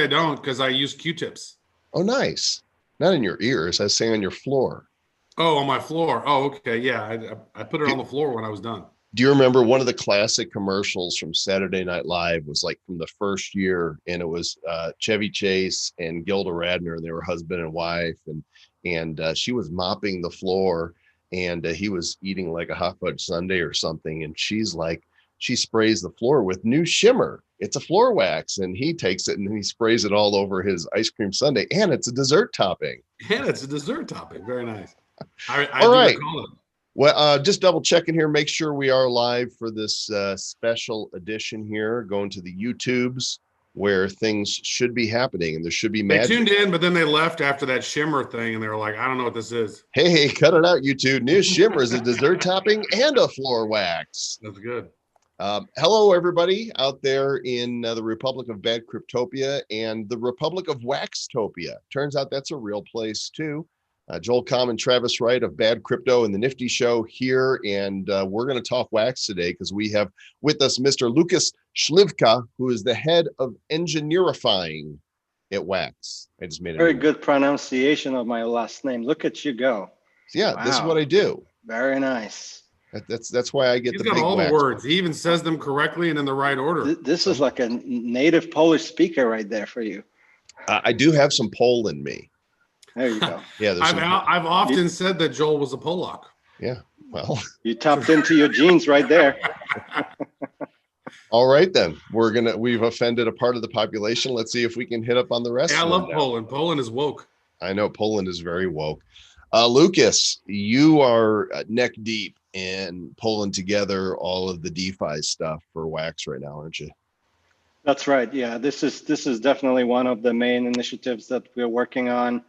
I don't, because I use Q-tips. Oh, nice. Not in your ears. I was saying on your floor. Oh, on my floor. Oh, okay. Yeah, I put it Do, on the floor when I was done. do you remember one of the classic commercials from Saturday Night Live was like from the first year, and it was Chevy Chase and Gilda Radner, and they were husband and wife, and she was mopping the floor, and he was eating like a hot fudge sundae or something, and she sprays the floor with new shimmer. It's a floor wax, and he takes it and he sprays it all over his ice cream sundae, and it's a dessert topping. Yeah, it's a dessert topping. Very nice. I All do right. recall it. Well, just double checking here, make sure we are live for this special edition here, going to the YouTubes where things should be happening and there should be They magic. tuned in, but then they left after that shimmer thing, and they were like, "I don't know what this is." Hey, cut it out, YouTube. New shimmer is a dessert topping and a floor wax. That's good. Hello, everybody out there in the Republic of Bad Cryptopia and the Republic of Waxtopia. Turns out that's a real place, too. Joel Comm and Travis Wright of Bad Crypto and the Nifty Show here, and we're going to talk wax today because we have with us Mr. Lukas Slivka, who is the head of engineerifying at Wax. I just made it. Very good pronunciation of my last name. Look at you go. So yeah, wow. This is what I do. Very nice. That's why I get He's the got big all wax the words. He even says them correctly and in the right order. This is like a native Polish speaker right there for you. I do have some Pole in me. There you go. Yeah, I've often said that Joel was a Polak. Yeah, well, you tapped into your genes right there. All right, then we've offended a part of the population. Let's see if we can hit up on the rest. Yeah, I love Poland. Poland is woke. I know Poland is very woke. Lukas, you are neck deep in pulling together all of the DeFi stuff for Wax right now, aren't you? That's right. Yeah, this is definitely one of the main initiatives that we're working on.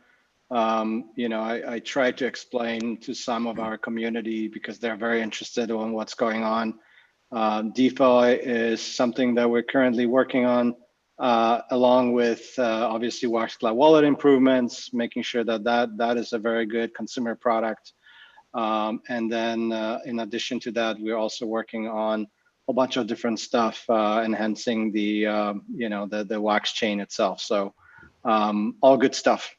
I try to explain to some of our community because they're very interested in what's going on. DeFi is something that we're currently working on, along with obviously Wax Cloud wallet improvements, making sure that is a very good consumer product. And then in addition to that, we're also working on a bunch of different stuff, enhancing the Wax chain itself. So all good stuff.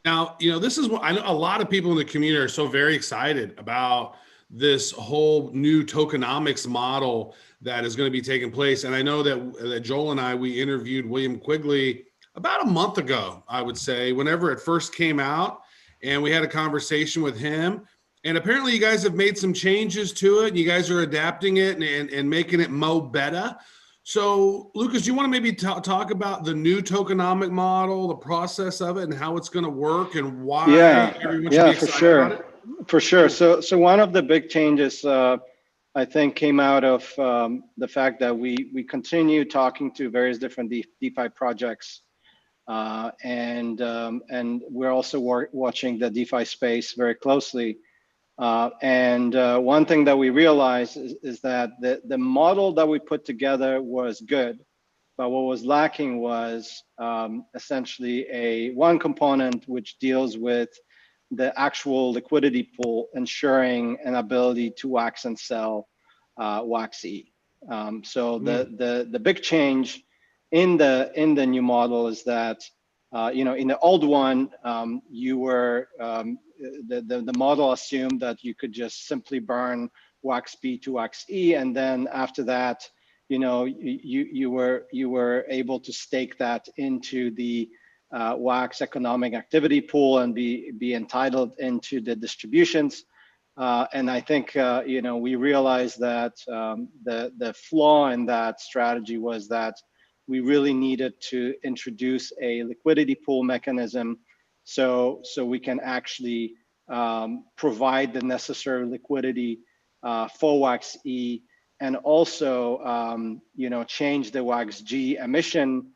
Now, this is what I know a lot of people in the community are so very excited about this whole new tokenomics model that is going to be taking place. And I know that Joel and we interviewed William Quigley about a month ago, I would say, whenever it first came out. And we had a conversation with him. And apparently you guys have made some changes to it. And you guys are adapting it and making it mo better. So, Lukas, do you want to maybe talk about the new tokenomic model, the process of it, and how it's going to work, and why everyone should be excited about it? For sure. So one of the big changes, I think, came out of the fact that we continue talking to various different DeFi projects, and we're also watching the DeFi space very closely. And one thing that we realized is that the model that we put together was good, but what was lacking was essentially one component which deals with the actual liquidity pool, ensuring an ability to wax and sell WAX-E. So the big change in the new model is that in the old one, the model assumed that you could just simply burn WAX-B to WAX-E, and then after that, you were able to stake that into the WAX economic activity pool and be entitled into the distributions. And I think we realized that the flaw in that strategy was that we really needed to introduce a liquidity pool mechanism so we can actually provide the necessary liquidity for WAX-E, and also change the WAX-G emission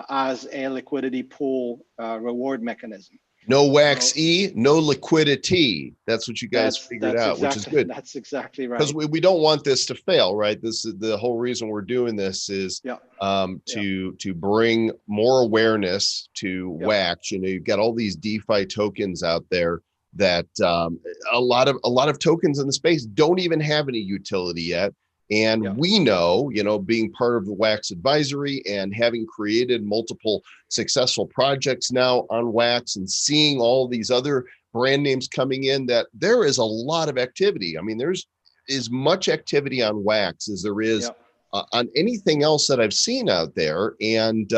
as a liquidity pool reward mechanism. No WAX-E, no liquidity. That's what you guys figured out, which is good. That's exactly right. Because we don't want this to fail, right? This is the whole reason we're doing this is to bring more awareness to WAX. You've got all these DeFi tokens out there that a lot of tokens in the space don't even have any utility yet. And Yeah. we know, being part of the WAX advisory and having created multiple successful projects now on WAX and seeing all these other brand names coming in, that there is a lot of activity. I mean, there's as much activity on WAX as there is on anything else that I've seen out there. And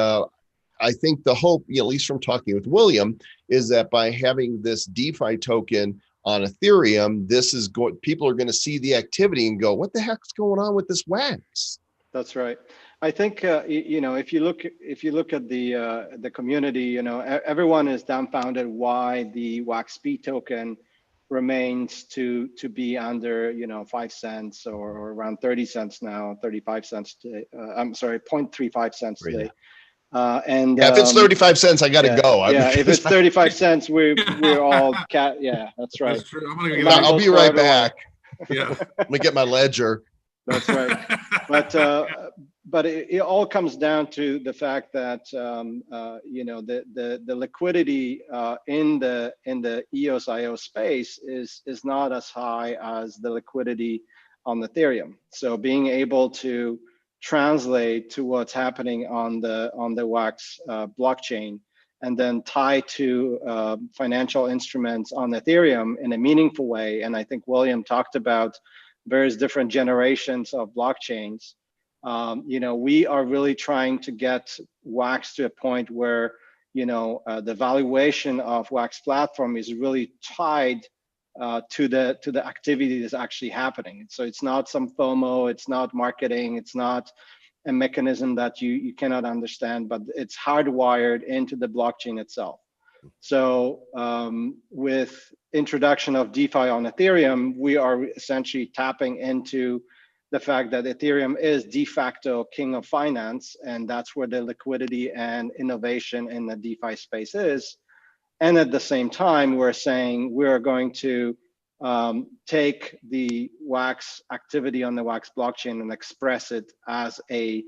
I think the hope, at least from talking with William, is that by having this DeFi token on Ethereum, people are going to see the activity and go, what the heck's going on with this WAX? That's right. I think if you look at the community, everyone is dumbfounded why the WAX-P token remains to be under 5 cents or around 30 cents now, 35 cents today. I'm sorry, 0.35 cents today. And if it's 35 cents, I got to go. If it's 35 cents, we're all Yeah, that's right. That's true. I'll be right back. Yeah. Let me get my ledger. That's right. But it all comes down to the fact that the liquidity in the EOS IO space is not as high as the liquidity on Ethereum. So being able to translate to what's happening on the WAX blockchain and then tie to financial instruments on Ethereum in a meaningful way. And I think William talked about various different generations of blockchains. We are really trying to get WAX to a point where the valuation of WAX platform is really tied to the activity that's actually happening. So it's not some FOMO, it's not marketing, it's not a mechanism that you cannot understand, but it's hardwired into the blockchain itself. So with introduction of DeFi on Ethereum, we are essentially tapping into the fact that Ethereum is de facto king of finance, and that's where the liquidity and innovation in the DeFi space is. And at the same time, we're saying we're going to take the WAX activity on the WAX blockchain and express it as a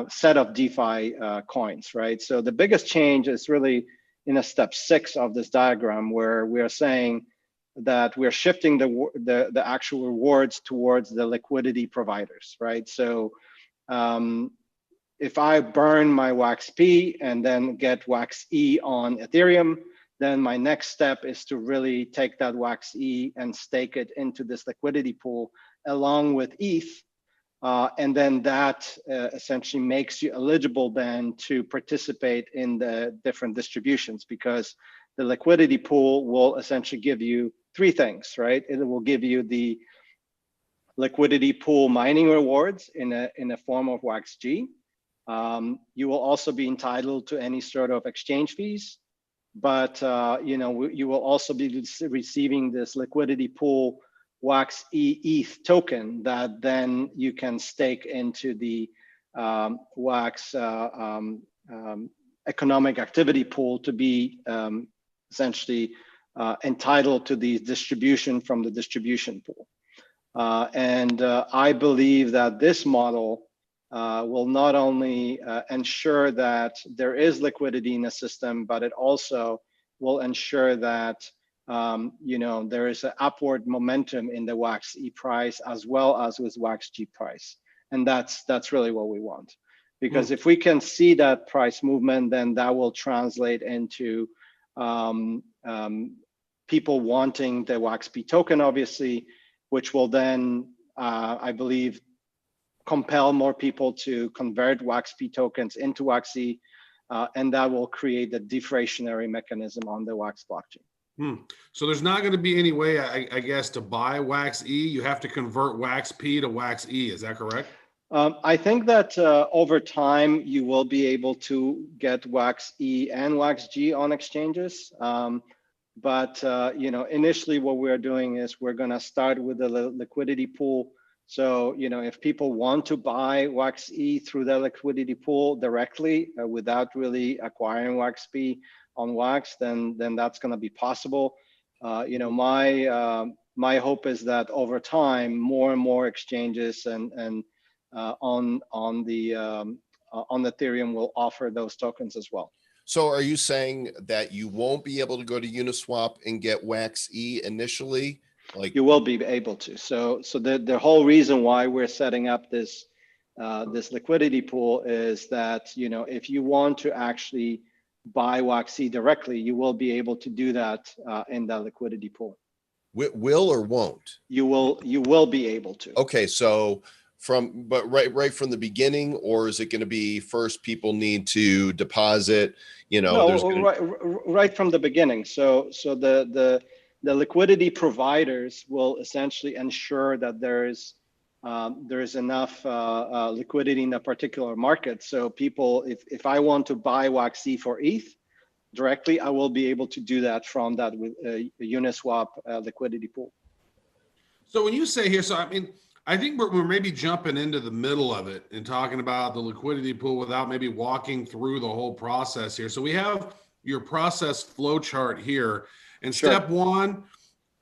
set of DeFi coins, right? So the biggest change is really in a step 6 of this diagram, where we are saying that we're shifting the actual rewards towards the liquidity providers, right? So if I burn my WAX-P and then get WAX-E on Ethereum, then my next step is to really take that WAX-E and stake it into this liquidity pool along with ETH. And then that essentially makes you eligible then to participate in the different distributions, because the liquidity pool will essentially give you 3 things, right? It will give you the liquidity pool mining rewards in a form of WAX-G. You will also be entitled to any sort of exchange fees, but you will also be receiving this liquidity pool WAX-E ETH token that then you can stake into the WAX economic activity pool to be essentially entitled to the distribution from the distribution pool. And I believe that this model will not only ensure that there is liquidity in the system, but it also will ensure that there is an upward momentum in the WAX-E price as well as with WAX-G price. And that's really what we want. Because if we can see that price movement, then that will translate into people wanting the WAX-P token, obviously, which will then, I believe, compel more people to convert WAX-P tokens into WAX-E, and that will create the deflationary mechanism on the WAX blockchain. So there's not going to be any way, I guess, to buy WAX-E. You have to convert WAX-P to WAX-E. Is that correct? I think that over time, you will be able to get WAX-E and WAX-G on exchanges. But initially what we're doing is we're going to start with the liquidity pool. So, if people want to buy WAX-E through the liquidity pool directly without really acquiring WAX-P on WAX, then that's going to be possible. My hope is that over time, more and more exchanges and on Ethereum will offer those tokens as well. So are you saying that you won't be able to go to Uniswap and get WAX-E initially? Like, You will be able to. So the whole reason why we're setting up this this liquidity pool is that, you know, if you want to actually buy WAXC directly, you will be able to do that in that liquidity pool. will or won't? You will be able to. Okay, so but right from the beginning, or is it going to be first people need to deposit? You know, No, right from the beginning. So the liquidity providers will essentially ensure that there's enough liquidity in a particular market. So people, if I want to buy WAXC for ETH directly, I will be able to do that from that with Uniswap liquidity pool. So when you say here, so I mean, I think we're maybe jumping into the middle of it and talking about the liquidity pool without maybe walking through the whole process here. So we have your process flow chart here, and Sure. step one,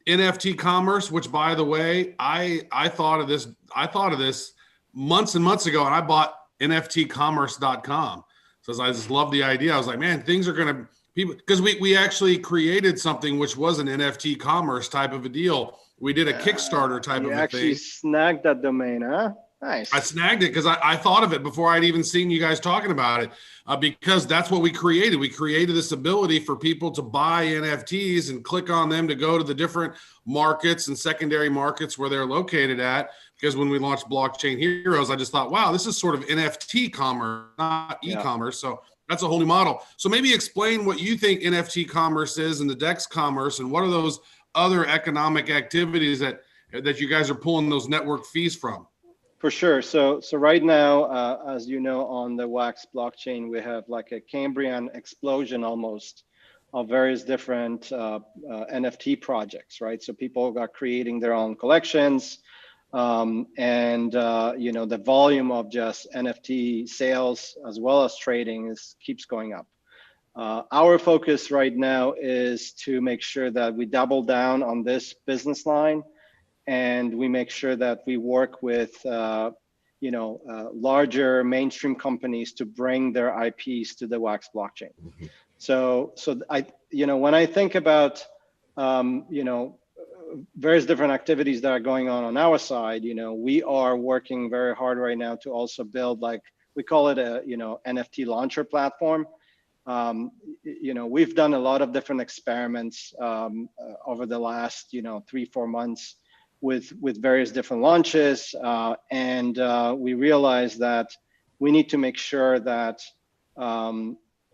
NFT commerce. Which, by the way, I thought of this. I thought of this months and months ago, and I bought NFTcommerce.com. So I just love the idea. I was like, man, things are gonna people because we actually created something which was an NFT commerce type of a deal. We did a Kickstarter type of a thing. You actually snagged that domain, huh? Nice. I snagged it because I thought of it before I'd even seen you guys talking about it, because that's what we created. We created this ability for people to buy NFTs and click on them to go to the different markets and secondary markets where they're located at. Because when we launched Blockchain Heroes, I just thought, wow, this is sort of NFT commerce, not e-commerce. So that's a whole new model. So maybe explain what you think NFT commerce is and the DEX commerce, and what are those other economic activities that you guys are pulling those network fees from? For sure. So right now, as you know, on the WAX blockchain, we have like a Cambrian explosion almost of various different NFT projects, right? So people are creating their own collections, and you know, the volume of just NFT sales as well as trading keeps going up. Our focus right now is to make sure that we double down on this business line, and we make sure that we work with you know, larger mainstream companies to bring their IPs to the WAX blockchain. So I, you know, when I think about you know, various different activities that are going on our side, you know, we are working very hard right now to also build, like, we call it a, you know, NFT launcher platform. You know, we've done a lot of different experiments over the last, you know, 3-4 months with various different launches, and we realized that we need to make sure that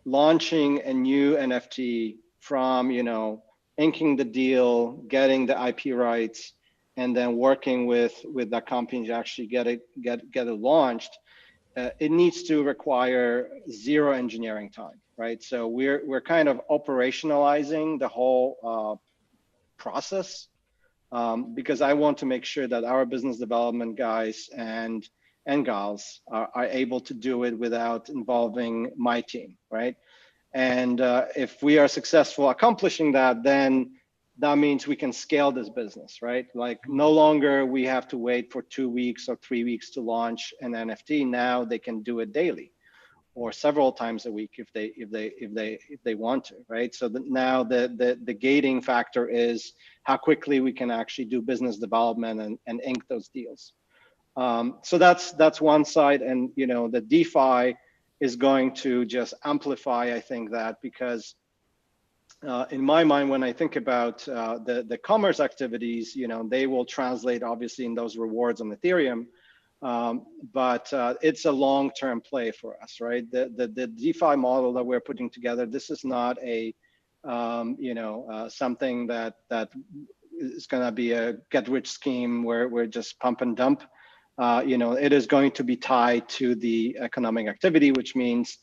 launching a new NFT from, you know, inking the deal, getting the IP rights, and then working with that company to actually get it launched, it needs to require zero engineering time, right? So we're kind of operationalizing the whole process, because I want to make sure that our business development guys and gals are able to do it without involving my team, right? And if we are successful accomplishing that, then that means we can scale this business, right? Like, no longer we have to wait for 2 weeks or 3 weeks to launch an NFT. Now they can do it daily or several times a week if they want to, right? So now the gating factor is how quickly we can actually do business development and ink those deals. So that's one side, and you know, the DeFi is going to just amplify, I think, that, because in my mind, when I think about the commerce activities, you know, they will translate obviously in those rewards on Ethereum, but it's a long-term play for us, right? The DeFi model that we're putting together, this is not a you know, something that is going to be a get-rich scheme where we're just pump and dump. You know, it is going to be tied to the economic activity, which means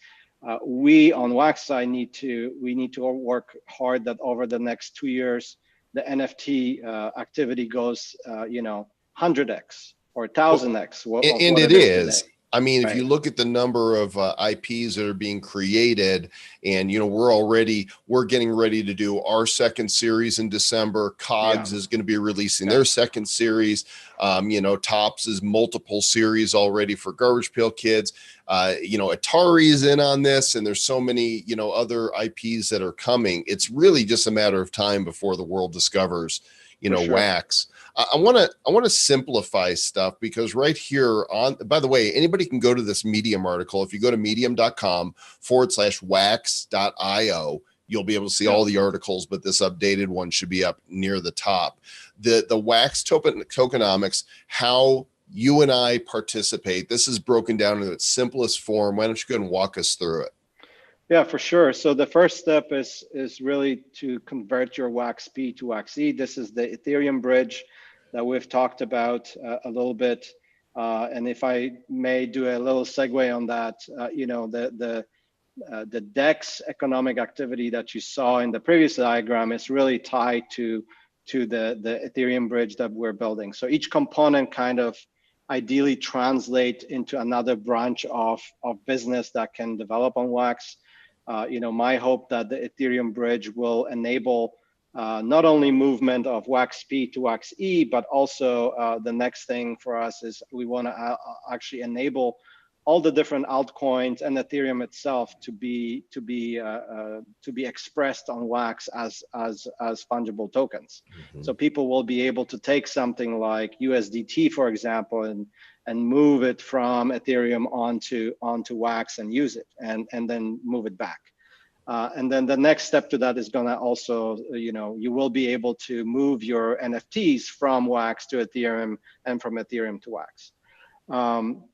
we on WAX side need to work hard that over the next 2 years, the NFT activity goes, you know, 100x or 1000x. And it is. Today. I mean, Right. if you look at the number of IPs that are being created, and, you know, we're getting ready to do our second series in December. Cogs is going to be releasing their second series. You know, Tops is multiple series already for Garbage Pail Kids. You know, Atari is in on this, and there's so many, you know, other IPs that are coming. It's really just a matter of time before the world discovers, you know, WAX. I want to simplify stuff, because right here on, by the way, anybody can go to this Medium article. If you go to medium.com/wax.io, you'll be able to see all the articles, but this updated one should be up near the top. The WAX tokenomics, how you and I participate. This is broken down in its simplest form. Why don't you go ahead and walk us through it? Yeah, for sure. So the first step is really to convert your WAX-P to WAX-E. This is the Ethereum bridge that we've talked about a little bit. And if I may do a little segue on that, you know, the DEX economic activity that you saw in the previous diagram is really tied to the Ethereum bridge that we're building. So each component kind of ideally translate into another branch of business that can develop on WAX. You know, my hope that the Ethereum bridge will enable not only movement of WAX-P to WAX-E, but also the next thing for us is we want to actually enable all the different altcoins and Ethereum itself to be expressed on WAX as fungible tokens. Mm-hmm. So people will be able to take something like USDT, for example, and move it from Ethereum onto WAX and use it, and then move it back. And then the next step to that is gonna also, you know, you will be able to move your NFTs from WAX to Ethereum and from Ethereum to WAX.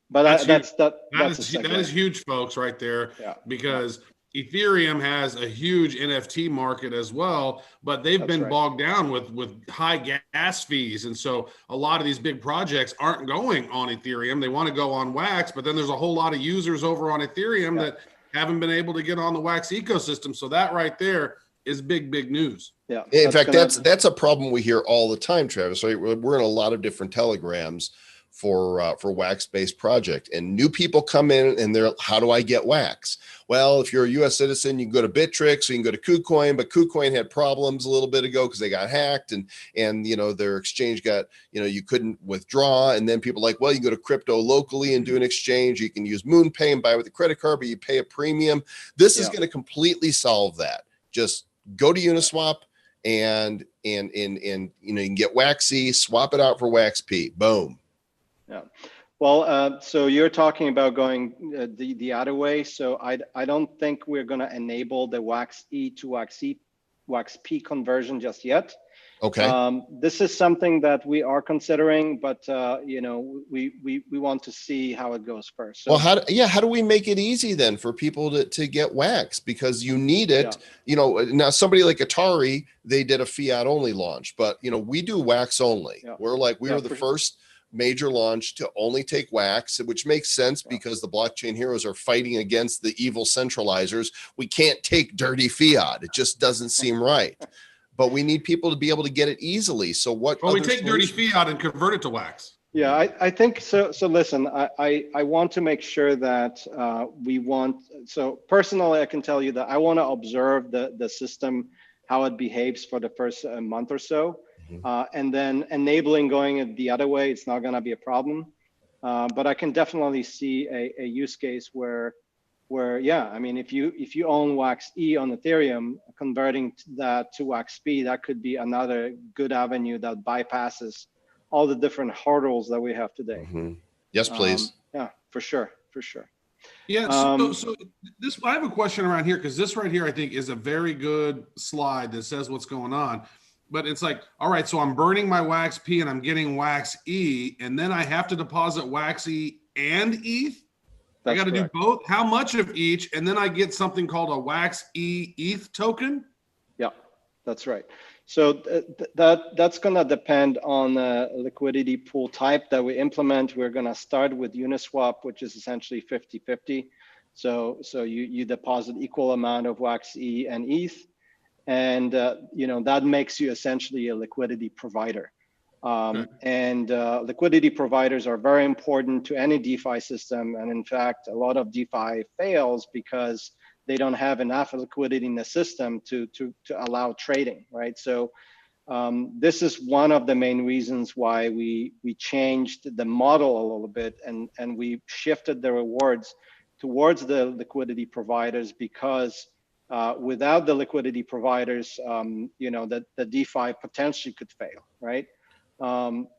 But that is huge, folks, right there, because Ethereum has a huge NFT market as well, but they've been bogged down with high gas fees. And so a lot of these big projects aren't going on Ethereum. They want to go on WAX, but then there's a whole lot of users over on Ethereum that haven't been able to get on the WAX ecosystem. So that right there is big news. Yeah. In fact, that's a problem we hear all the time, Travis. Right? We're in a lot of different telegrams for WAX-based project, and new people come in and they're, how do I get WAX? Well, if you're a U.S. citizen, you can go to Bittrex, or you can go to KuCoin, but KuCoin had problems a little bit ago because they got hacked, and you know, their exchange got, you know, you couldn't withdraw, and then people like, well, you can go to crypto locally and do an exchange. You can use MoonPay and buy with a credit card, but you pay a premium. This is going to completely solve that. Just go to Uniswap and you know, you can get WAX-E, swap it out for WAX-P. Boom. Yeah, well, so you're talking about going the other way. So I don't think we're going to enable the WAX-E to WAX-P conversion just yet. Okay. This is something that we are considering, but you know, we want to see how it goes first. So, well, how do we make it easy then for people to get WAX, because you need it? You know, now somebody like Atari, they did a fiat only launch, but you know, we do WAX only. We're like, we were the first major launch to only take WAX, which makes sense because the blockchain heroes are fighting against the evil centralizers. We can't take dirty fiat. It just doesn't seem right. But we need people to be able to get it easily. So what? Well, we take dirty fiat and convert it to WAX. Yeah, I think so. So listen, I want to make sure that so personally, I can tell you that I want to observe the system, how it behaves for the first month or so. And then enabling going it the other way, it's not going to be a problem. But I can definitely see a use case where yeah, I mean, if you own WAX-E on Ethereum, converting that to WAX-P, that could be another good avenue that bypasses all the different hurdles that we have today. Mm-hmm. Yes, please. Yeah, for sure. Yeah, so this, I have a question around here, because this right here, I think, is a very good slide that says what's going on. But it's like, all right, so I'm burning my WAX-P and I'm getting WAX-E, and then I have to deposit WAX-E and ETH? I got to do both? How much of each? And then I get something called a WAX-E ETH token? Yeah, that's right. So that's going to depend on the liquidity pool type that we implement. We're going to start with Uniswap, which is essentially 50-50. So you deposit equal amount of WAX-E and ETH. And you know, that makes you essentially a liquidity provider. And liquidity providers are very important to any DeFi system. And in fact, a lot of DeFi fails because they don't have enough liquidity in the system to allow trading, right? So this is one of the main reasons why we changed the model a little bit, and we shifted the rewards towards the liquidity providers, because without the liquidity providers, that the DeFi potentially could fail, right?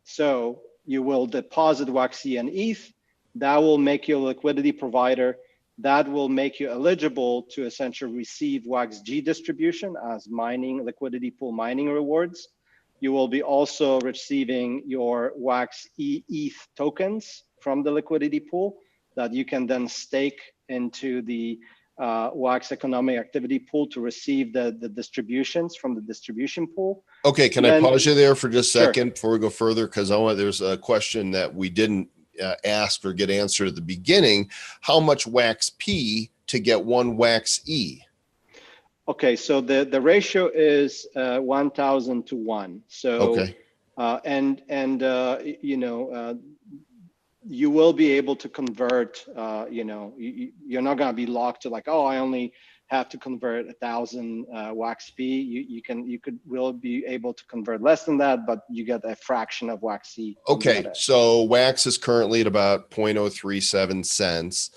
So you will deposit WAXC and ETH. That will make you a liquidity provider. That will make you eligible to essentially receive WAXG distribution as mining liquidity pool mining rewards. You will be also receiving your WAXE ETH tokens from the liquidity pool that you can then stake into the WAX economic activity pool to receive the distributions from the distribution pool. Okay, can I pause you there for just a second before we go further? Because there's a question that we didn't ask or get answered at the beginning. How much WAX P to get one WAX E? Okay, so the ratio is 1,000 to 1. So, okay. You will be able to convert. You're not going to be locked to like, oh, I only have to convert 1,000 WAX P. Will be able to convert less than that, but you get a fraction of WAX C. Okay, so WAX is currently at about 0.037 cents.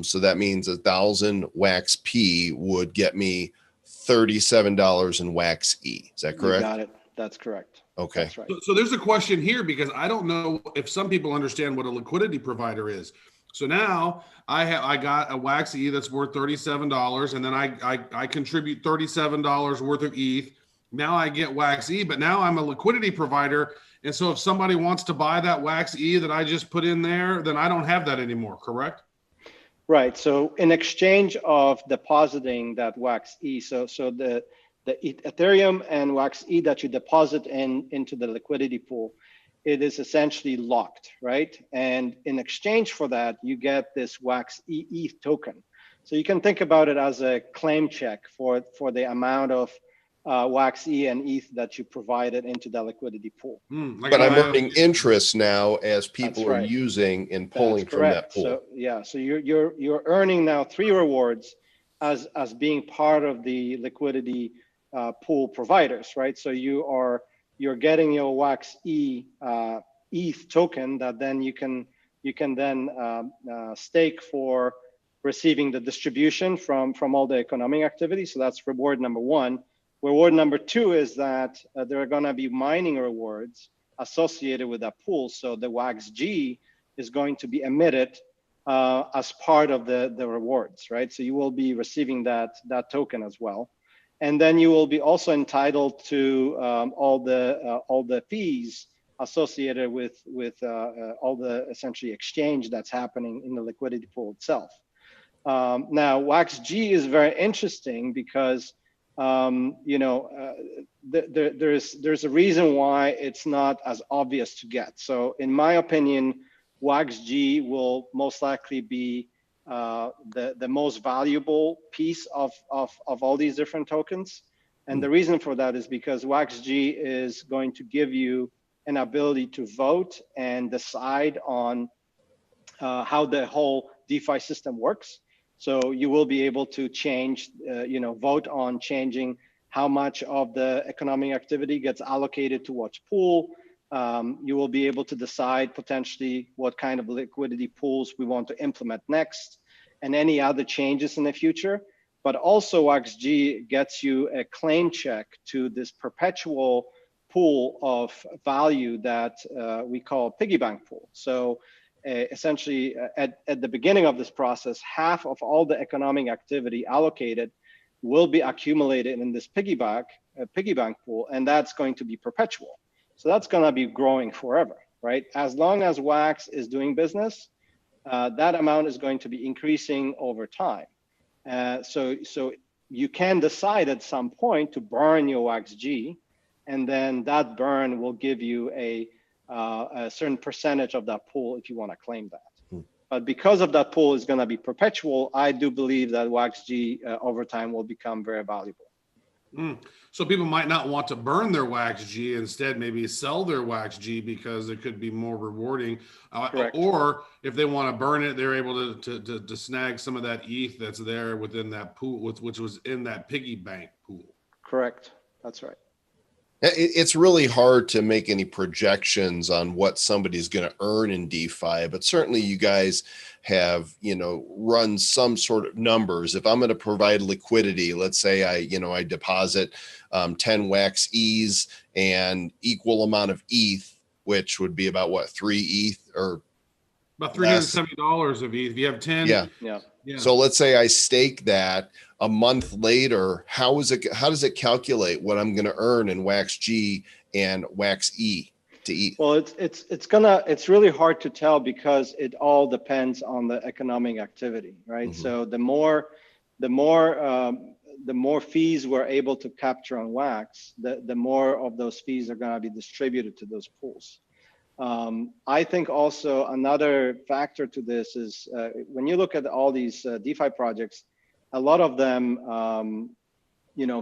So that means 1,000 WAX P would get me $37 in WAX E. Is that correct? You got it. That's correct. Okay. That's right. So there's a question here because I don't know if some people understand what a liquidity provider is. So now I got a WAX E that's worth $37, and then I contribute $37 worth of ETH. Now I get WAX E, but now I'm a liquidity provider. And so if somebody wants to buy that WAX E that I just put in there, then I don't have that anymore, correct? Right. So in exchange of depositing that WAX E, so the Ethereum and WAX E that you deposit into the liquidity pool, it is essentially locked, right? And in exchange for that, you get this WAX E ETH token. So you can think about it as a claim check for the amount of WAX E and ETH that you provided into the liquidity pool. But I'm earning interest now as people are using and pulling from that pool. So yeah, so you're earning now 3 rewards as being part of the liquidity pool providers, right? So you're getting your WAX E ETH token that then you can then stake for receiving the distribution from all the economic activity. So that's reward number 1. Reward number 2 is that there are going to be mining rewards associated with that pool. So the WAXG is going to be emitted as part of the rewards, right? So you will be receiving that token as well. And then you will be also entitled to all the fees associated with all the essentially exchange that's happening in the liquidity pool itself. Now, WAXG is very interesting because there's a reason why it's not as obvious to get. So in my opinion, WAXG will most likely be the most valuable piece of all these different tokens. And the reason for that is because WAXG is going to give you an ability to vote and decide on how the whole DeFi system works. So you will be able to change, vote on changing how much of the economic activity gets allocated to which pool. You will be able to decide potentially what kind of liquidity pools we want to implement next and any other changes in the future. But also WAXG gets you a claim check to this perpetual pool of value that we call piggy bank pool. So essentially at the beginning of this process, half of all the economic activity allocated will be accumulated in this piggy bank pool, and that's going to be perpetual. So that's going to be growing forever, right? As long as WAX is doing business, that amount is going to be increasing over time. So you can decide at some point to burn your WAXG, and then that burn will give you a certain percentage of that pool if you want to claim that. But because of that pool is going to be perpetual, I do believe that WAXG over time will become very valuable. So people might not want to burn their WAXG, instead maybe sell their WAXG because it could be more rewarding. Or if they want to burn it, they're able to snag some of that ETH that's there within that pool, which was in that piggy bank pool. Correct. That's right. It's really hard to make any projections on what somebody's going to earn in DeFi, but certainly you guys have, run some sort of numbers. If I'm going to provide liquidity, let's say I deposit 10 WAX E's and equal amount of ETH, which would be about what, 3 ETH or About less? $370 of ETH. If you have 10. Yeah. Yeah. Yeah. So let's say I stake that a month later. How does it calculate what I'm going to earn in WAX G and WAX E to ETH? Well, it's really hard to tell because it all depends on the economic activity, right? Mhm. So the more fees we're able to capture on WAX, the more of those fees are going to be distributed to those pools. I think also another factor to this is when you look at all these DeFi projects, a lot of them,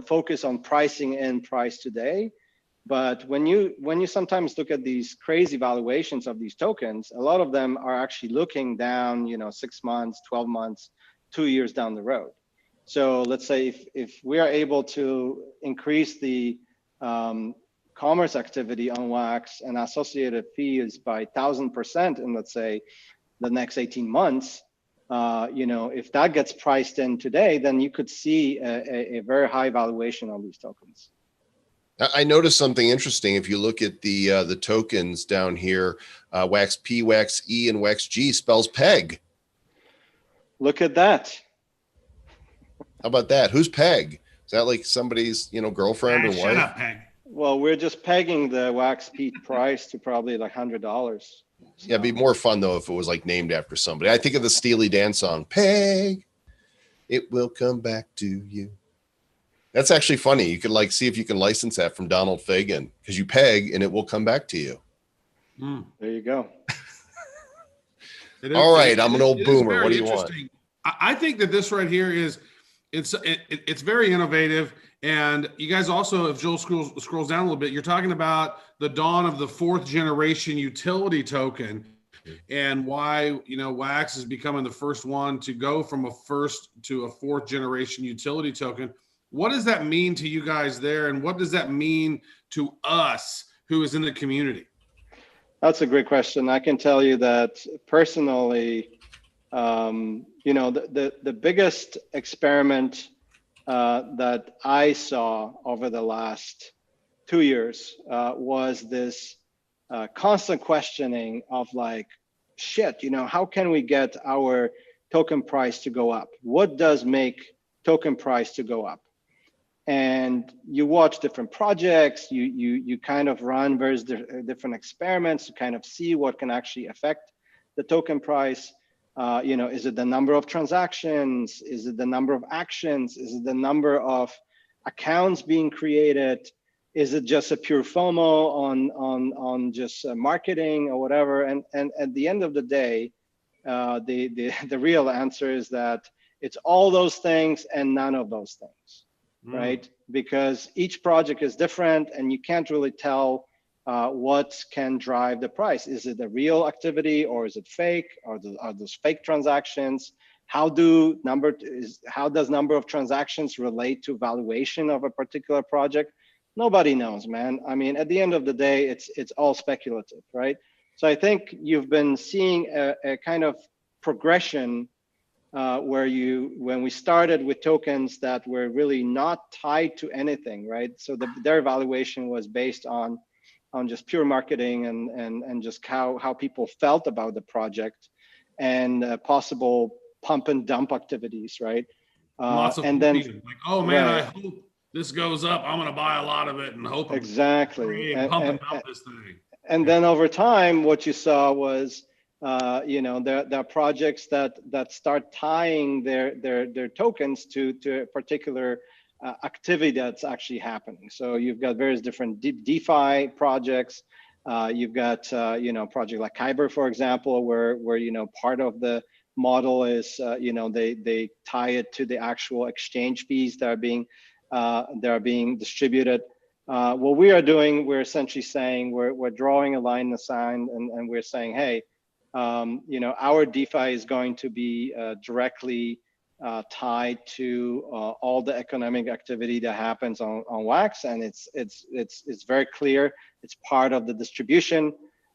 focus on pricing in price today. But when you sometimes look at these crazy valuations of these tokens, a lot of them are actually looking down, 6 months, 12 months, 2 years down the road. So let's say if we are able to increase the commerce activity on WAX and associated fees by 1,000% in, let's say, the next 18 months, if that gets priced in today, then you could see a very high valuation on these tokens. I noticed something interesting. If you look at the tokens down here, WAX P, WAX E, and WAX G spells peg. Look at that. How about that? Who's Peg? Is that like somebody's, girlfriend or wife? Shut up, Peg. Well, we're just pegging the WAX P price to probably like $100. So. Yeah, it'd be more fun though if it was like named after somebody. I think of the Steely Dan song, Peg, it will come back to you. That's actually funny. You could see if you can license that from Donald Fagen, because you peg and it will come back to you. There you go. All right, I'm an old boomer. What do you want? I think that this right here it's very innovative. And you guys also, if Joel scrolls down a little bit, you're talking about the dawn of the 4th generation utility token and why, WAX is becoming the first one to go from a 1st to a 4th generation utility token. What does that mean to you guys there? And what does that mean to us who is in the community? That's a great question. I can tell you that personally, the biggest experiment that I saw over the last 2 years was this constant questioning of like, shit, how can we get our token price to go up? What does make token price to go up? And you watch different projects, you kind of run various different experiments to kind of see what can actually affect the token price. Is it the number of transactions? Is it the number of actions? Is it the number of accounts being created? Is it just a pure FOMO on just marketing or whatever? And at the end of the day, the real answer is that it's all those things and none of those things. Right? Because each project is different and you can't really tell what can drive the price. Is it a real activity or is it fake? Are those fake transactions? How does number of transactions relate to valuation of a particular project? Nobody knows, man. I mean, at the end of the day, it's all speculative, right? So I think you've been seeing a kind of progression when we started with tokens that were really not tied to anything, right? So their evaluation was based on just pure marketing and just how people felt about the project and possible pump and dump activities, right? Lots of and then like, oh man, right. I hope this goes up. I'm gonna buy a lot of it and hope exactly I'm pump and dump this thing. And then over time, what you saw was there are projects that start tying their tokens to a particular activity that's actually happening. So you've got various different DeFi projects. You've got project like Kyber, for example, where part of the model is they tie it to the actual exchange fees that are being distributed. What we are doing, we're essentially saying we're drawing a line in the sand and we're saying, hey, our DeFi is going to be directly tied to all the economic activity that happens on WAX, and it's very clear. It's part of the distribution,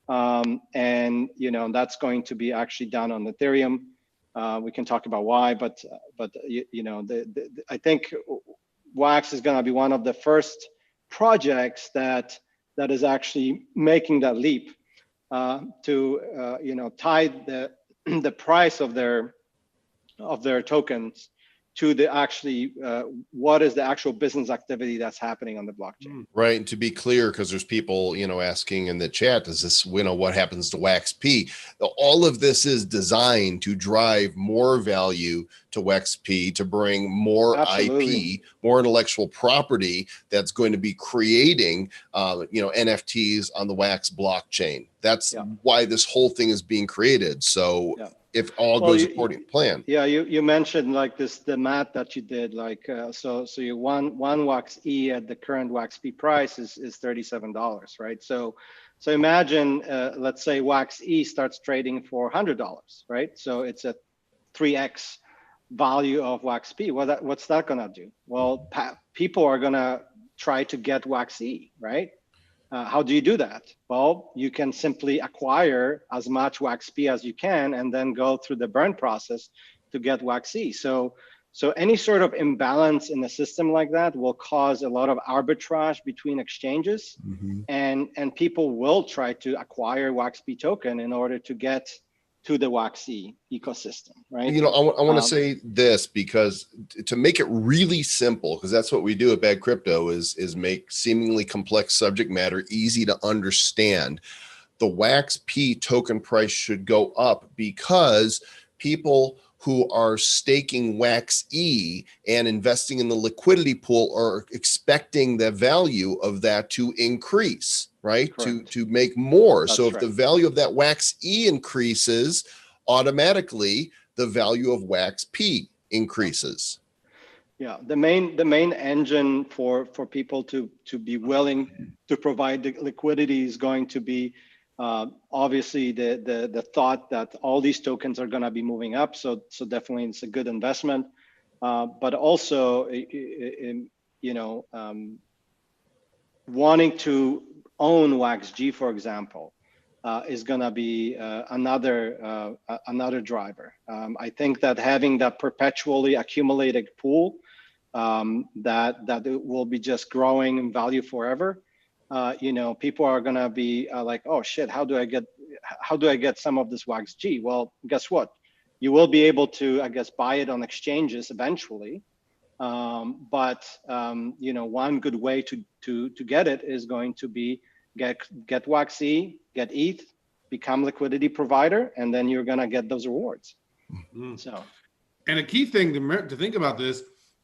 and that's going to be actually done on Ethereum. We can talk about why, but I think WAX is going to be one of the first projects that is actually making that leap to tie the price of their tokens to the actually what is the actual business activity that's happening on the blockchain. Right. And to be clear, because there's people, asking in the chat, does this, what happens to WAXP? All of this is designed to drive more value to WAXP, to bring more Absolutely. IP, more intellectual property that's going to be creating, NFTs on the WAX blockchain. That's why this whole thing is being created. So if all goes according to plan. Yeah, you mentioned like the math that you did, like so you one WAX E at the current WAXP price is $37, right? So imagine let's say WAX E starts trading for $100, right? So it's a 3x value of WAXP. Well, what's that gonna do? Well, people are gonna try to get WAX E, right? How do you do that? Well, you can simply acquire as much WAXP as you can and then go through the burn process to get WAXE. So any sort of imbalance in a system like that will cause a lot of arbitrage between exchanges, and people will try to acquire WAXP token in order to get to the WAXE ecosystem, right? I want to say this, because to make it really simple, because that's what we do at Bad Crypto, is make seemingly complex subject matter easy to understand. The WAXP token price should go up because people who are staking WAXE and investing in the liquidity pool are expecting the value of that to increase, right? To make more. That's so if right. the value of that WAXE increases, automatically the value of WAXP increases. Yeah, the main engine for people to be willing to provide the liquidity is going to be obviously the thought that all these tokens are going to be moving up. So definitely it's a good investment, but also wanting to own WAXG, for example, is going to be another driver. I think that having that perpetually accumulated pool that it will be just growing in value forever. People are gonna be like, oh shit, how do I get some of this WAXG? Well, guess what? You will be able to, I guess, buy it on exchanges eventually. But one good way to get it is going to be get WAXE, get ETH, become liquidity provider, and then you're gonna get those rewards. So, and a key thing to think about this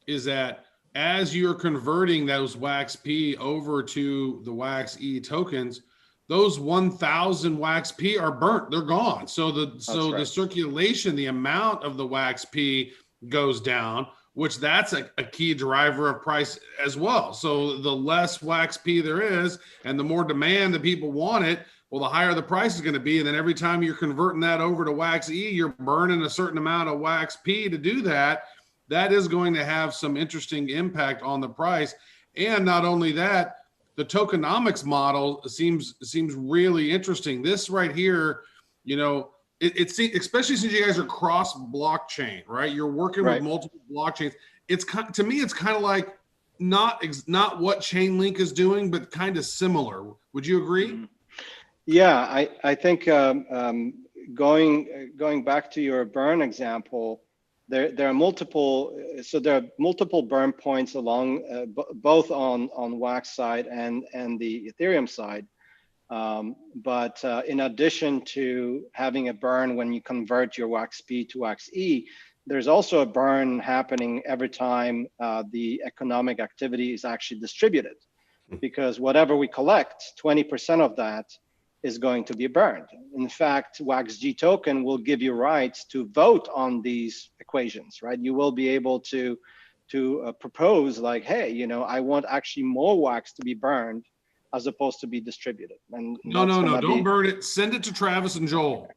is that as you're converting those WAXP over to the WAXE tokens, those 1,000 WAXP are burnt; they're gone. So the circulation, the amount of the WAXP goes down, which that's a key driver of price as well. So the less WAXP there is, and the more demand that people want it, well, the higher the price is going to be. And then every time you're converting that over to WAXE, you're burning a certain amount of WAXP to do that. That is going to have some interesting impact on the price. And not only that, the tokenomics model seems really interesting. This right here, it seems, especially since you guys are cross blockchain, right? You're working with multiple blockchains. It's to me, it's kind of like not what Chainlink is doing, but kind of similar. Would you agree? Yeah, I think going back to your burn example, there are multiple burn points along both on WAX side and the Ethereum side. But in addition to having a burn when you convert your WAXP to WAXE, there's also a burn happening every time the economic activity is actually distributed, because whatever we collect, 20% of that is going to be burned. In fact, WAXG token will give you rights to vote on these equations, right? You will be able to propose like, hey, I want actually more wax to be burned as opposed to be distributed. And no, don't burn it. Send it to Travis and Joel.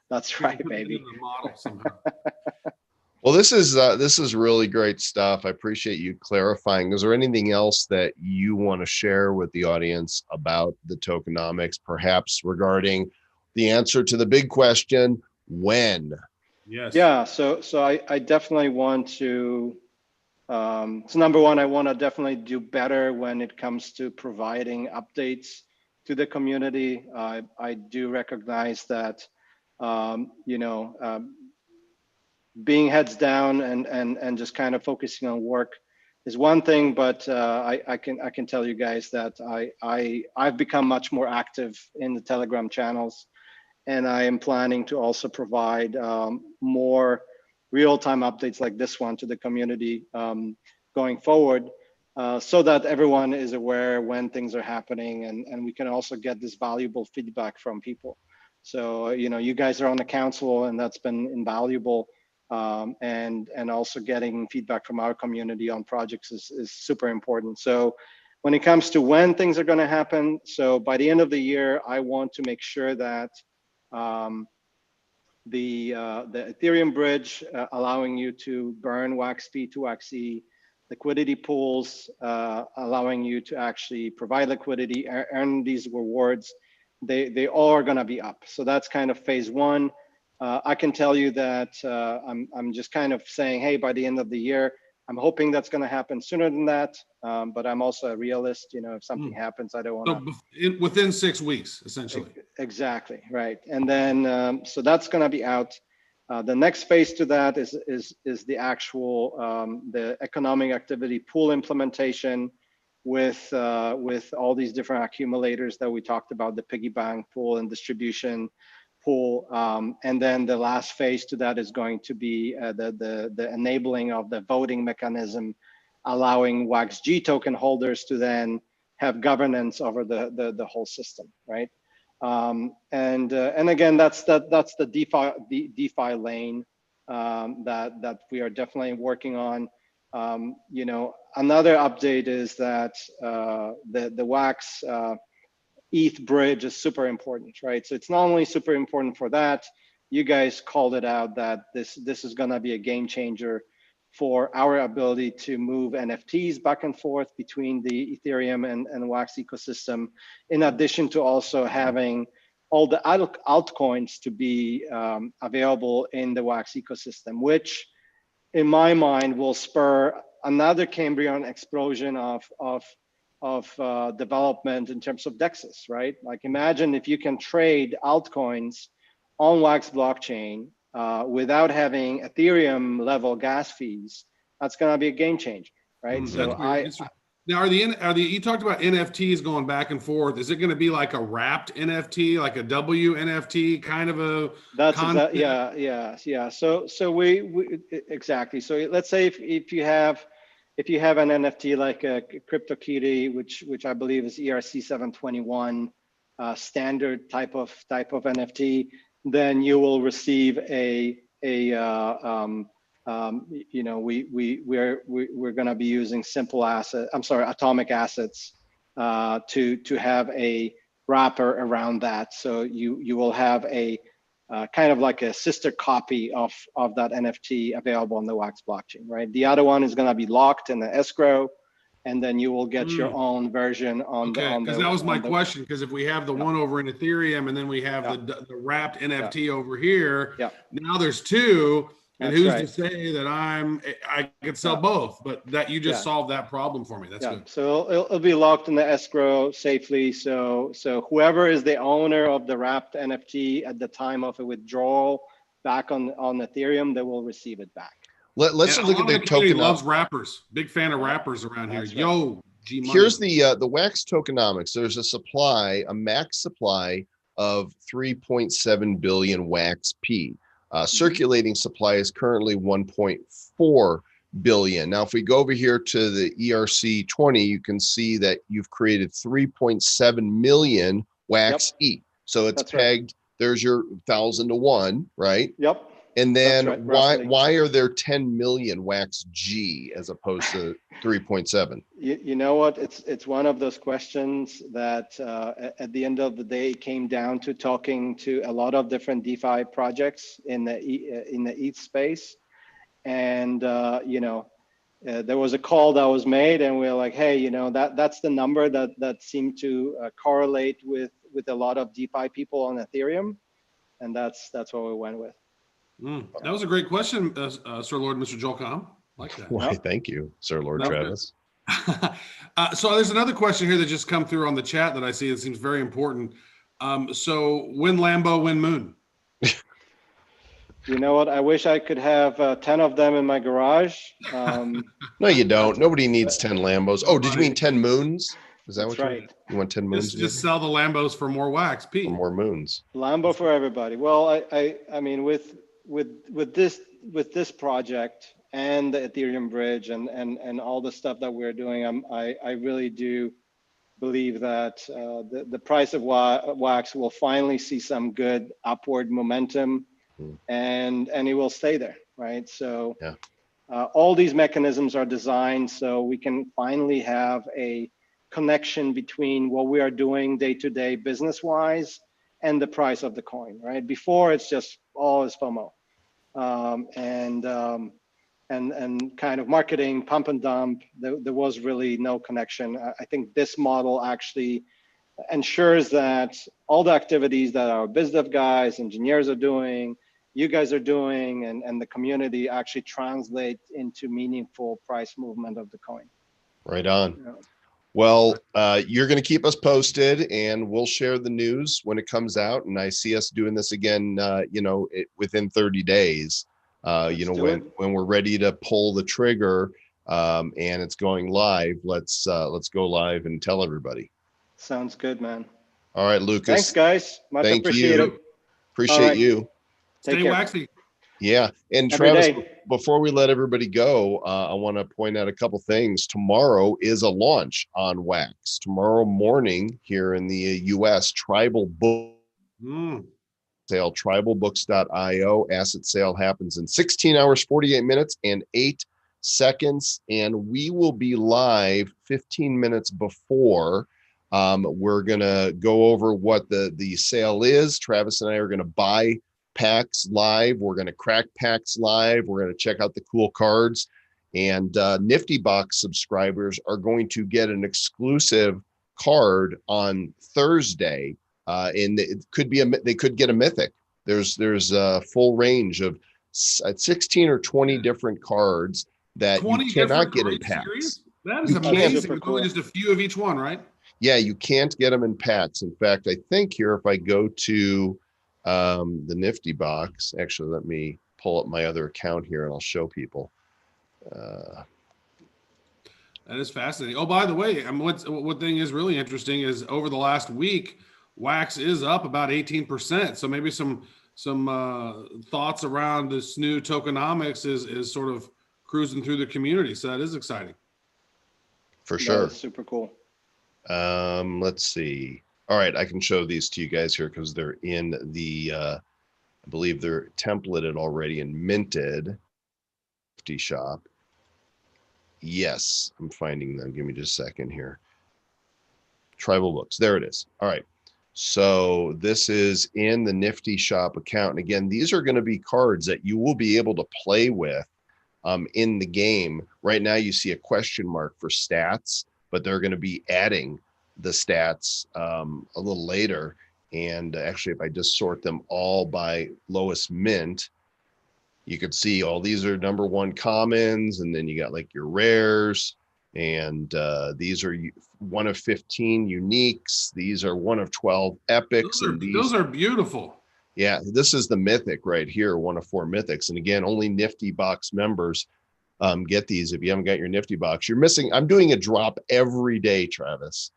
That's right, baby. In the model somehow. Well, this is really great stuff. I appreciate you clarifying. Is there anything else that you want to share with the audience about the tokenomics, perhaps regarding the answer to the big question, when? Yes. Yeah, so I definitely want to, so number one, I want to definitely do better when it comes to providing updates to the community. I do recognize that, you know, being heads down and just kind of focusing on work is one thing, but I can tell you guys that I've become much more active in the Telegram channels, and I am planning to also provide more real-time updates like this one to the community going forward, so that everyone is aware when things are happening, and we can also get this valuable feedback from people. So you know, you guys are on the council, and that's been invaluable. And also getting feedback from our community on projects is super important. So when it comes to when things are going to happen, so by the end of the year, I want to make sure that the Ethereum bridge, allowing you to burn WAX-P to WAX-E, liquidity pools, allowing you to actually provide liquidity, earn these rewards, they all are going to be up. So that's kind of phase one. I can tell you that I'm just kind of saying, hey, by the end of the year, I'm hoping that's going to happen sooner than that. But I'm also a realist. You know, if something happens, I don't want to. So within 6 weeks, essentially. Exactly, right. And then, so that's going to be out. The next phase to that is the actual the economic activity pool implementation with all these different accumulators that we talked about, the piggy bank pool and distribution pool. And then the last phase to that is going to be the enabling of the voting mechanism, allowing WAX-G token holders to then have governance over the whole system, right? And again, that's the DeFi lane that we are definitely working on. You know, another update is that the WAX ETH bridge is super important, right? So it's not only super important for that, you guys called it out that this is going to be a game changer for our ability to move NFTs back and forth between the Ethereum and WAX ecosystem, in addition to also having all the altcoins to be available in the WAX ecosystem, which in my mind will spur another Cambrian explosion of development in terms of DEXs, right? Like imagine if you can trade altcoins on WAX blockchain without having Ethereum level gas fees. That's going to be a game changer, right? So now are the you talked about NFTs going back and forth. Is it going to be like a wrapped NFT, like a W NFT kind of a? That's exactly, yeah. So we exactly. So let's say if you have an NFT like a CryptoKitty, which I believe is ERC 721 standard type of NFT, then you will receive you know, we're going to be using atomic assets to have a wrapper around that. So you will have a kind of like a sister copy of that NFT available on the WAX blockchain, right? The other one is going to be locked in the escrow, and then you will get your own version on the. Because that was my question. Because if we have the one over in Ethereum and then we have the wrapped NFT over here, now there's two. And who's to say that I could sell both? But that you just solved that problem for me. That's good. So it'll be locked in the escrow safely. So whoever is the owner of the wrapped NFT at the time of a withdrawal back on Ethereum, they will receive it back. Let's just look at the token. Loves wrappers. Big fan of wrappers around here. Yo, G Money. Here's the WAX tokenomics. There's a max supply of 3.7 billion WAX-P. Circulating supply is currently 1.4 billion. Now, if we go over here to the ERC20, you can see that you've created 3.7 million WAX-E. So it's pegged. There's your 1,000 to 1, right? Yep. And then why are there 10 million WAX-G as opposed to 3.7? You know what? It's one of those questions that at the end of the day came down to talking to a lot of different DeFi projects in the ETH space, And there was a call that was made, and we were like, hey, that's the number that seemed to correlate with a lot of DeFi people on Ethereum, and that's what we went with. That was a great question, Sir Lord, Mr. Joel Comm. Like that. Why, thank you, Sir Lord Travis. So there's another question here that just come through on the chat that I see that seems very important. So win Lambo, win Moon. You know what? I wish I could have 10 of them in my garage. No, you don't. Nobody needs 10 Lambos. Oh, did you mean 10 moons? Is that what right? You want 10 moons? Just sell the Lambos for more wax, Pete. For more moons. Lambo for everybody. Well, I mean, with this project and the Ethereum bridge and all the stuff that we're doing, I really do believe that the price of wax will finally see some good upward momentum, and it will stay there, right? So all these mechanisms are designed so we can finally have a connection between what we are doing day-to-day business-wise and the price of the coin, right? Before, it's just all is FOMO. And kind of marketing pump and dump. There was really no connection. I think this model actually ensures that all the activities that our biz dev guys, engineers are doing, you guys are doing, and the community actually translate into meaningful price movement of the coin. Right on. Well, you're going to keep us posted, and we'll share the news when it comes out. And I see us doing this again, within 30 days. When we're ready to pull the trigger, and it's going live, let's go live and tell everybody. Sounds good, man. All right, Lucas. Thanks, guys. Much appreciated. Appreciate you. Stay waxy. Yeah. And Travis, before we let everybody go, I want to point out a couple things. Tomorrow is a launch on Wax. Tomorrow morning here in the US, Tribal Book sale, tribalbooks.io. Asset sale happens in 16 hours, 48 minutes, and 8 seconds. And we will be live 15 minutes before. We're going to go over what the sale is. Travis and I are going to buy packs live. We're going to crack packs live. We're going to check out the cool cards, and Nifty Box subscribers are going to get an exclusive card on Thursday. And it could be they could get a mythic. There's a full range of 16 or 20 different cards that you cannot get in packs. Series? That is amazing. There's only just a few of each one, right? Yeah, you can't get them in packs. In fact, I think here, if I go to the Nifty Box, actually, let me pull up my other account here and I'll show people. That is fascinating. Oh, by the way, what thing is really interesting is over the last week, Wax is up about 18%. So maybe some thoughts around this new tokenomics is sort of cruising through the community. So that is exciting. For sure. That is super cool. Let's see. All right, I can show these to you guys here because they're in the, I believe they're templated already and minted. Nifty Shop. Yes, I'm finding them. Give me just a second here. Tribal Books. There it is. All right. So this is in the Nifty Shop account. And again, these are going to be cards that you will be able to play with in the game. Right now, you see a question mark for stats, but they're going to be adding the stats a little later. And actually, if I just sort them all by lowest mint, you could see all these are number 1 commons, and then you got like your rares, and these are 1 of 15 uniques. These are 1 of 12 epics. Those are beautiful. Yeah, this is the mythic right here, 1 of 4 mythics. And again, only Nifty Box members get these. If you haven't got your Nifty Box, you're missing. I'm doing a drop every day, Travis.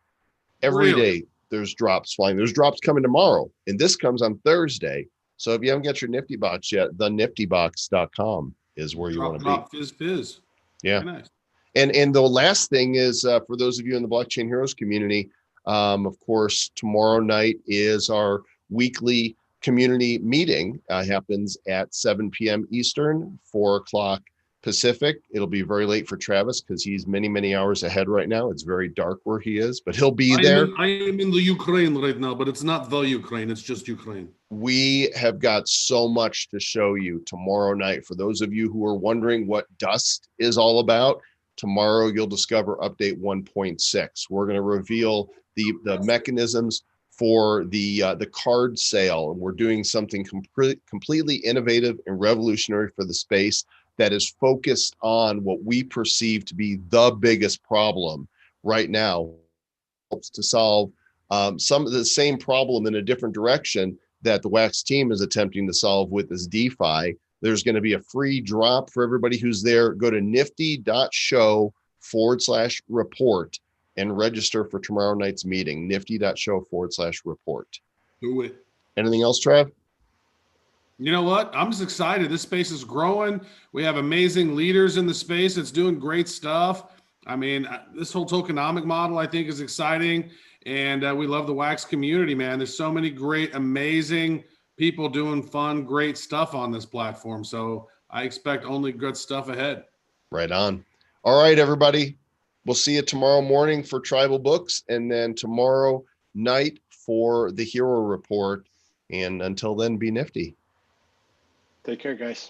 Every day there's drops flying. There's drops coming tomorrow, and this comes on Thursday. So if you haven't got your Nifty Box yet, theniftybox.com is where you want to be. Fizz. Yeah. Very nice. And the last thing is for those of you in the Blockchain Heroes community, of course, tomorrow night is our weekly community meeting. Happens at 7 p.m. Eastern, 4 o'clock Pacific. It'll be very late for Travis because he's many, many hours ahead right now. It's very dark where he is, but he'll be there. I am in the Ukraine right now, but it's not the Ukraine. It's just Ukraine. We have got so much to show you tomorrow night. For those of you who are wondering what Dust is all about, tomorrow you'll discover update 1.6. We're going to reveal the mechanisms for the card sale, and we're doing something completely innovative and revolutionary for the space that is focused on what we perceive to be the biggest problem right now. Helps to solve some of the same problem in a different direction that the WAX team is attempting to solve with this DeFi. There's going to be a free drop for everybody who's there. Go to nifty.show/report and register for tomorrow night's meeting. Nifty.show/report. Do it. Anything else, Trav? You know what? I'm just excited. This space is growing. We have amazing leaders in the space. It's doing great stuff. I mean, this whole tokenomic model, I think, is exciting. And we love the WAX community, man. There's so many great, amazing people doing fun, great stuff on this platform. So I expect only good stuff ahead. Right on. All right, everybody. We'll see you tomorrow morning for Tribal Books, and then tomorrow night for the Hero Report. And until then, be nifty. Take care, guys.